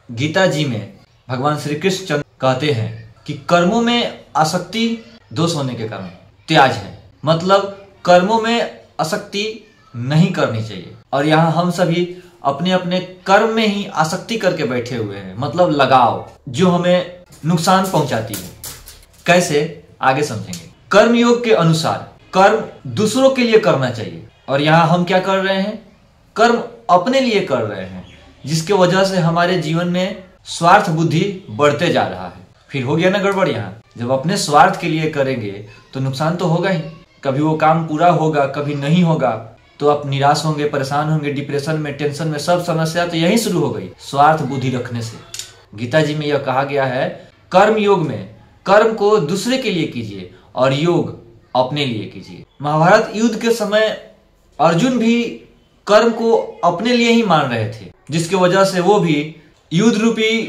गीता जी में भगवान श्री कृष्ण चंद्र कहते हैं कि कर्मों में आसक्ति दोष होने के कारण त्याज है। मतलब कर्मों में आसक्ति नहीं करनी चाहिए। और यहाँ हम सभी अपने अपने कर्म में ही आसक्ति करके बैठे हुए हैं, मतलब लगाव, जो हमें नुकसान पहुंचाती है। कैसे, आगे समझेंगे। कर्म योग के अनुसार कर्म दूसरों के लिए करना चाहिए, और यहाँ हम क्या कर रहे हैं, कर्म अपने लिए कर रहे हैं, जिसके वजह से हमारे जीवन में स्वार्थ बुद्धि बढ़ते जा रहा है। फिर हो गया ना गड़बड़। यहाँ जब अपने स्वार्थ के लिए करेंगे तो नुकसान तो होगा ही। कभी वो काम पूरा होगा, कभी नहीं होगा, तो आप निराश होंगे, परेशान होंगे, डिप्रेशन में, टेंशन में। सब समस्या तो यही शुरू हो गई, स्वार्थ बुद्धि रखने से। गीता जी में यह कहा गया है, कर्म योग में कर्म को दूसरे के लिए कीजिए और योग अपने लिए कीजिए। महाभारत युद्ध के समय अर्जुन भी कर्म को अपने लिए ही मान रहे थे, जिसकी वजह से वो भी युद्ध रूपी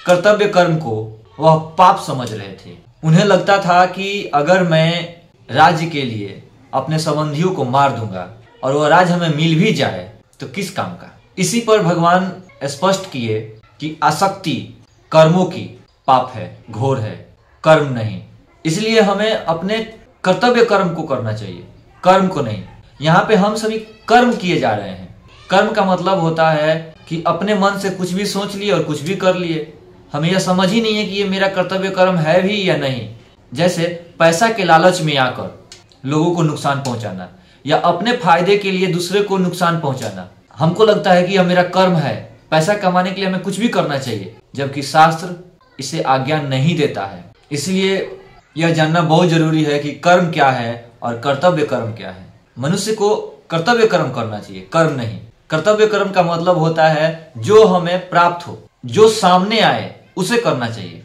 कर्तव्य कर्म को वह पाप समझ रहे थे। उन्हें लगता था कि अगर मैं राज्य के लिए अपने संबंधियों को मार दूंगा और वह राज्य हमें मिल भी जाए तो किस काम का। इसी पर भगवान स्पष्ट किए कि आसक्ति कर्मों की पाप है, घोर है, कर्म नहीं। इसलिए हमें अपने कर्तव्य कर्म को करना चाहिए, कर्म को नहीं। यहाँ पे हम सभी कर्म किए जा रहे हैं। कर्म का मतलब होता है कि अपने मन से कुछ भी सोच लिए और कुछ भी कर लिए। हमें यह समझ ही नहीं है कि ये मेरा कर्तव्य कर्म है भी या नहीं। जैसे पैसा के लालच में आकर लोगों को नुकसान पहुंचाना, या अपने फायदे के लिए दूसरे को नुकसान पहुंचाना। हमको लगता है कि यह मेरा कर्म है, पैसा कमाने के लिए हमें कुछ भी करना चाहिए, जबकि शास्त्र इसे आज्ञा नहीं देता है। इसलिए यह जानना बहुत जरूरी है कि कर्म क्या है और कर्तव्य कर्म क्या है। मनुष्य को कर्तव्य कर्म करना चाहिए, कर्म नहीं। कर्तव्य कर्म का मतलब होता है जो हमें प्राप्त हो, जो सामने आए, उसे करना चाहिए।